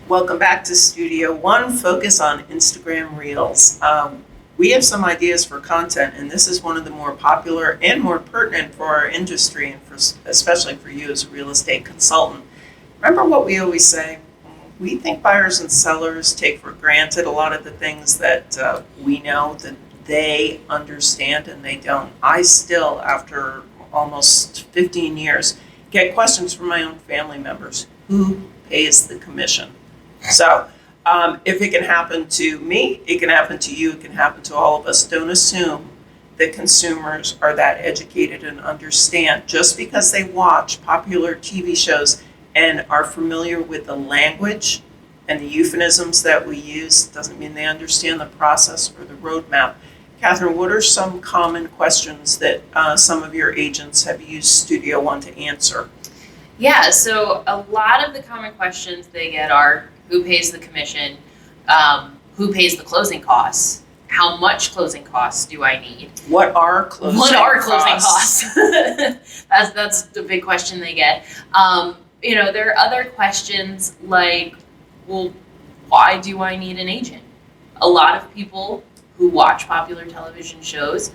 Welcome back to Studio One. Focus on Instagram Reels. We have some ideas for content, and this is one of the more popular and more pertinent for our industry, and especially for you as a real estate consultant. Remember what we always say? We think buyers and sellers take for granted a lot of the things that we know that they understand and they don't. I still, after almost 15 years, get questions from my own family members. Who pays the commission? So if it can happen to me, it can happen to you, it can happen to all of us. Don't assume that consumers are that educated and understand. Just because they watch popular TV shows and are familiar with the language and the euphemisms that we use doesn't mean they understand the process or the roadmap. Catherine, what are some common questions that some of your agents have used Studio One to answer? Yeah, so a lot of the common questions they get are who pays the commission, who pays the closing costs, how much closing costs do I need? What are closing costs? That's the big question they get. There are other questions like, well, why do I need an agent? A lot of people who watch popular television shows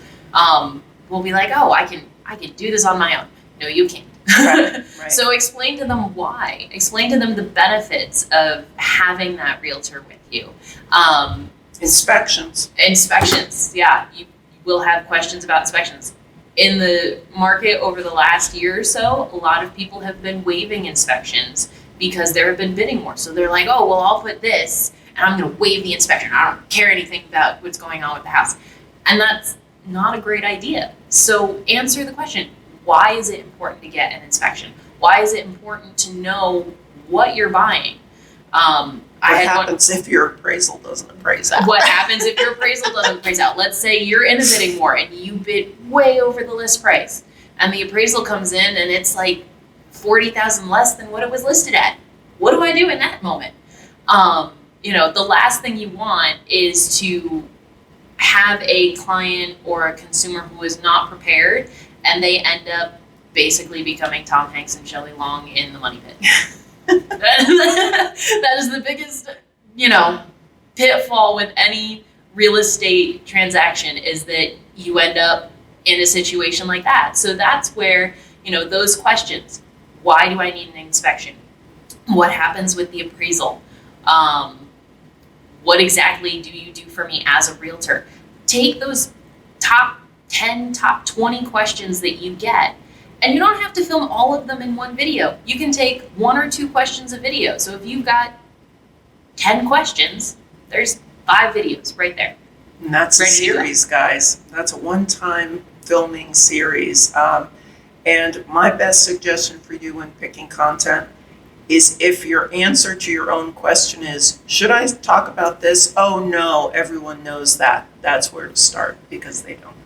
will be like, oh, I can do this on my own. No, you can't. Right. So explain to them why. Explain to them the benefits of having that realtor with you. Inspections, yeah. You will have questions about inspections. In the market over the last year or so, a lot of people have been waiving inspections because there have been bidding wars. So they're like, oh, well, I'll put this and I'm going to waive the inspection. I don't care anything about what's going on with the house. And that's not a great idea. So answer the question. Why is it important to get an inspection? Why is it important to know what you're buying? What happens if your appraisal doesn't appraise out? What happens if your appraisal doesn't appraise out? Let's say you're in a bidding war and you bid way over the list price, and the appraisal comes in and it's like $40,000 less than what it was listed at. What do I do in that moment? The last thing you want is to have a client or a consumer who is not prepared and they end up basically becoming Tom Hanks and Shelley Long in The Money Pit. That is the biggest, pitfall with any real estate transaction, is that you end up in a situation like that. So that's where, those questions. Why do I need an inspection? What happens with the appraisal? What exactly do you do for me as a realtor? Take those top 10, top 20 questions that you get, and you don't have to film all of them in one video. You can take 1 or 2 questions a video. So if you've got 10 questions, there's 5 videos right there. And that's a series, guys. That's a one-time filming series. And my best suggestion for you when picking content is, if your answer to your own question is, should I talk about this? Oh no, everyone knows that. That's where to start, because they don't.